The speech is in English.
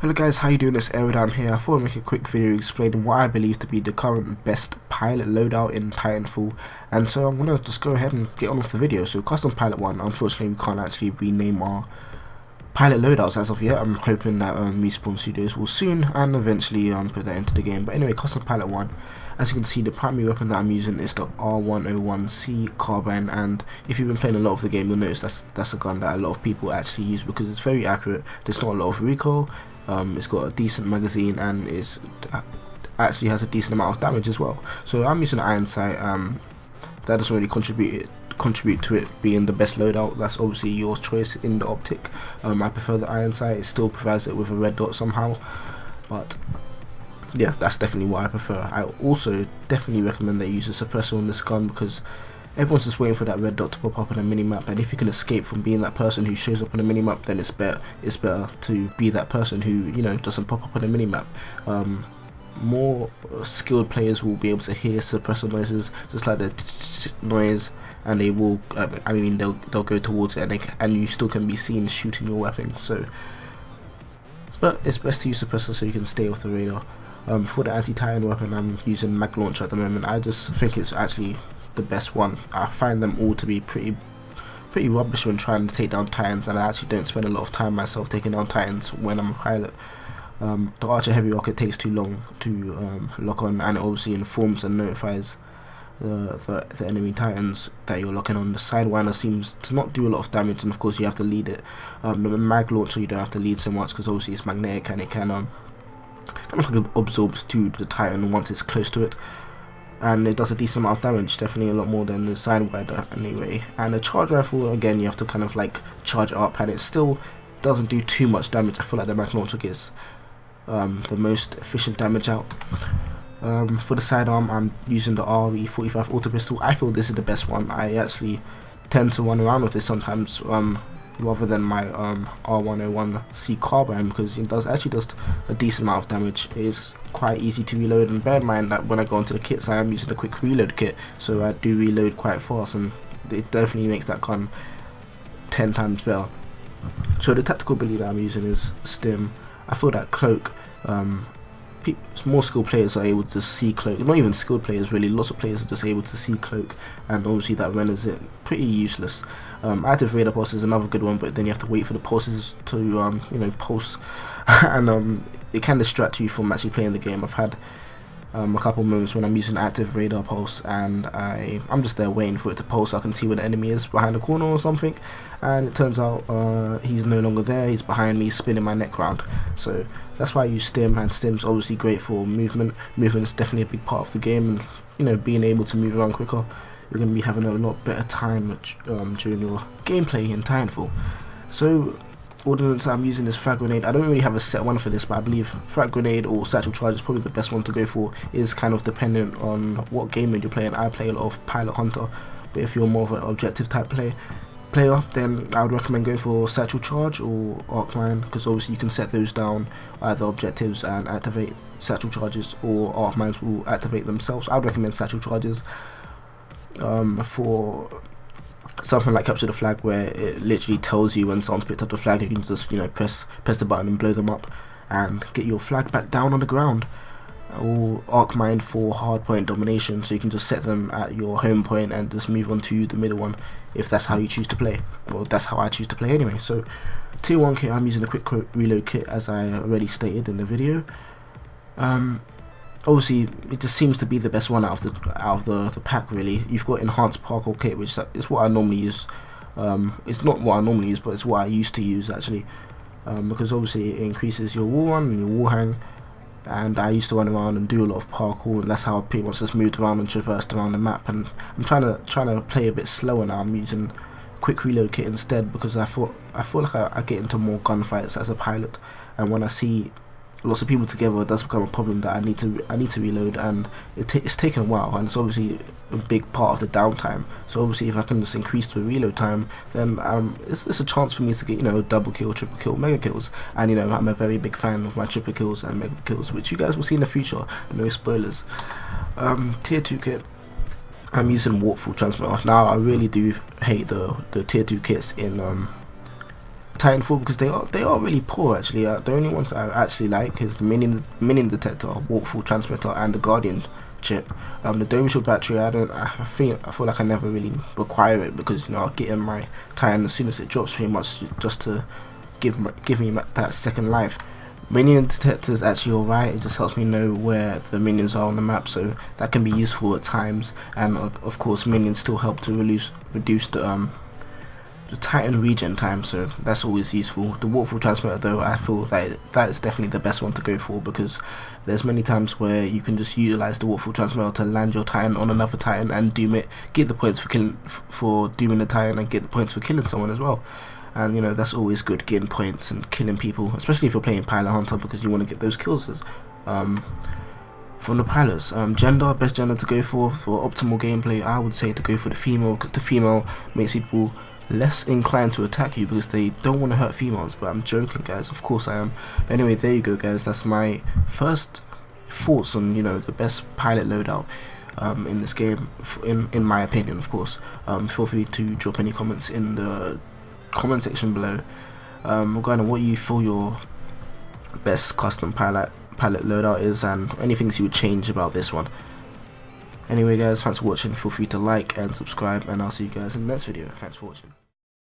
Hello guys, how you doing? It's Aerodyme here. I thought I'd make a quick video explaining what I believe to be the current best pilot loadout in Titanfall, and so I'm gonna just go ahead and get on with the video. So custom pilot 1, unfortunately we can't actually rename our pilot loadouts as of yet. I'm hoping that Respawn Studios will soon and eventually put that into the game. But anyway, custom pilot 1, as you can see, the primary weapon that I'm using is the R101-C Carbine, and if you've been playing a lot of the game, you'll notice that's a gun that a lot of people actually use because it's very accurate. There's not a lot of recoil. It's got a decent magazine and actually has a decent amount of damage as well. So I'm using an iron sight. That doesn't really contribute to it being the best loadout. That's obviously your choice in the optic. I prefer the iron sight. It still provides it with a red dot somehow, but yeah, that's definitely what I prefer. I also definitely recommend that you use a suppressor on this gun because everyone's just waiting for that red dot to pop up on a minimap, and if you can escape from being that person who shows up on a minimap, then it's better to be that person who, you know, doesn't pop up on a minimap. More skilled players will be able to hear suppressor noises, just like the noise, and they will they'll go towards it, and you still can be seen shooting your weapon. So, but it's best to use suppressor so you can stay off the radar. For the anti-Titan weapon, I'm using mag launcher at the moment. I just think it's actually the best one. I find them all to be pretty rubbish when trying to take down Titans, and I actually don't spend a lot of time myself taking down Titans when I'm a pilot. The Archer heavy rocket takes too long to lock on, and it obviously informs and notifies the enemy Titans that you're locking on. The Sidewinder seems to not do a lot of damage, and of course you have to lead it. The mag launcher you don't have to lead so much because obviously it's magnetic and it can kind of absorbs to the Titan once it's close to it, and it does a decent amount of damage, definitely a lot more than the Sidewinder anyway. And the charge rifle, again, you have to kind of like charge it up, and it still doesn't do too much damage. I feel like the mag launcher gets the most efficient damage out. For the sidearm, I'm using the RE45 auto pistol. I feel this is the best one. I actually tend to run around with this sometimes rather than my R101-C Carbine, because it actually does a decent amount of damage. It is quite easy to reload, and bear in mind that when I go into the kits, I am using a quick reload kit, so I do reload quite fast, and it definitely makes that gun 10 times better. So the tactical ability that I'm using is Stim. I feel that Cloak, more skilled players are able to see Cloak. Not even skilled players really, lots of players are just able to see Cloak, and obviously that renders it pretty useless. Active radar pulse is another good one, but then you have to wait for the pulses to you know, pulse, and it can distract you from actually playing the game. I've had a couple moments when I'm using active radar pulse and I'm just there waiting for it to pulse so I can see where the enemy is behind the corner or something, and it turns out he's no longer there, he's behind me spinning my neck round. So that's why I use Stim, and Stim's obviously great for movement. Movement is definitely a big part of the game, and you know, being able to move around quicker, you're going to be having a lot better time during your gameplay in Titanfall. So ordnance I'm using is frag grenade. I don't really have a set one for this, but I believe frag grenade or satchel charge is probably the best one to go for. It is kind of dependent on what game mode you're playing. I play a lot of pilot hunter, but if you're more of an objective type player, then I would recommend going for satchel charge or arc mine, because obviously you can set those down, either objectives and activate satchel charges, or arc mines will activate themselves. I would recommend satchel charges. For something like capture the flag, where it literally tells you when someone's picked up the flag, you can just, you know, press the button and blow them up and get your flag back down on the ground. Or arc mine for hardpoint domination, so you can just set them at your home point and just move on to the middle one if that's how you choose to play. Well, that's how I choose to play anyway. So tier 1 kit, I'm using a quick reload kit, as I already stated in the video. Obviously it just seems to be the best one out of the pack really. You've got enhanced parkour kit, which is what I normally use. It's not what I normally use, but it's what I used to use actually, because obviously it increases your wall run and your wall hang, and I used to run around and do a lot of parkour, and that's how I pretty much just moved around and traversed around the map. And I'm trying to play a bit slower now. I'm using quick reload kit instead, because I feel like I get into more gunfights as a pilot, and when I see lots of people together, it does become a problem that I need to reload, and it's taken a while, and it's obviously a big part of the downtime. So obviously if I can just increase the reload time, then it's a chance for me to get, you know, double kill, triple kill, mega kills. And you know, I'm a very big fan of my triple kills and mega kills, which you guys will see in the future. No spoilers. Tier 2 kit, I'm using warp full transmitter. Now I really do hate the tier 2 kits in Titanfall because they are really poor actually. The only ones that I actually like is the minion detector, waterfall transmitter, and the guardian chip. The dome shield battery, I feel like I never really require it because I'll get in my Titan as soon as it drops, pretty much just to give me that second life. Minion detector is actually alright. It just helps me know where the minions are on the map, so that can be useful at times. And of course, minions still help to reduce the Titan regen time, so that's always useful. The waterfall transmitter, though, I feel that is definitely the best one to go for because there's many times where you can just utilize the waterfall transmitter to land your Titan on another Titan and doom it, get the points for dooming the Titan, and get the points for killing someone as well. And that's always good, getting points and killing people, especially if you're playing Pilot Hunter, because you want to get those kills from the pilots. Best gender to go for optimal gameplay, I would say to go for the female, because the female makes people less inclined to attack you because they don't want to hurt females. But I'm joking, guys, of course I am. But anyway, there you go, guys, that's my first thoughts on the best pilot loadout in this game, in my opinion, of course. Feel free to drop any comments in the comment section below regarding what you feel your best custom pilot loadout is and any things you would change about this one. Anyway, guys, thanks for watching. Feel free to like and subscribe, and I'll see you guys in the next video. Thanks for watching.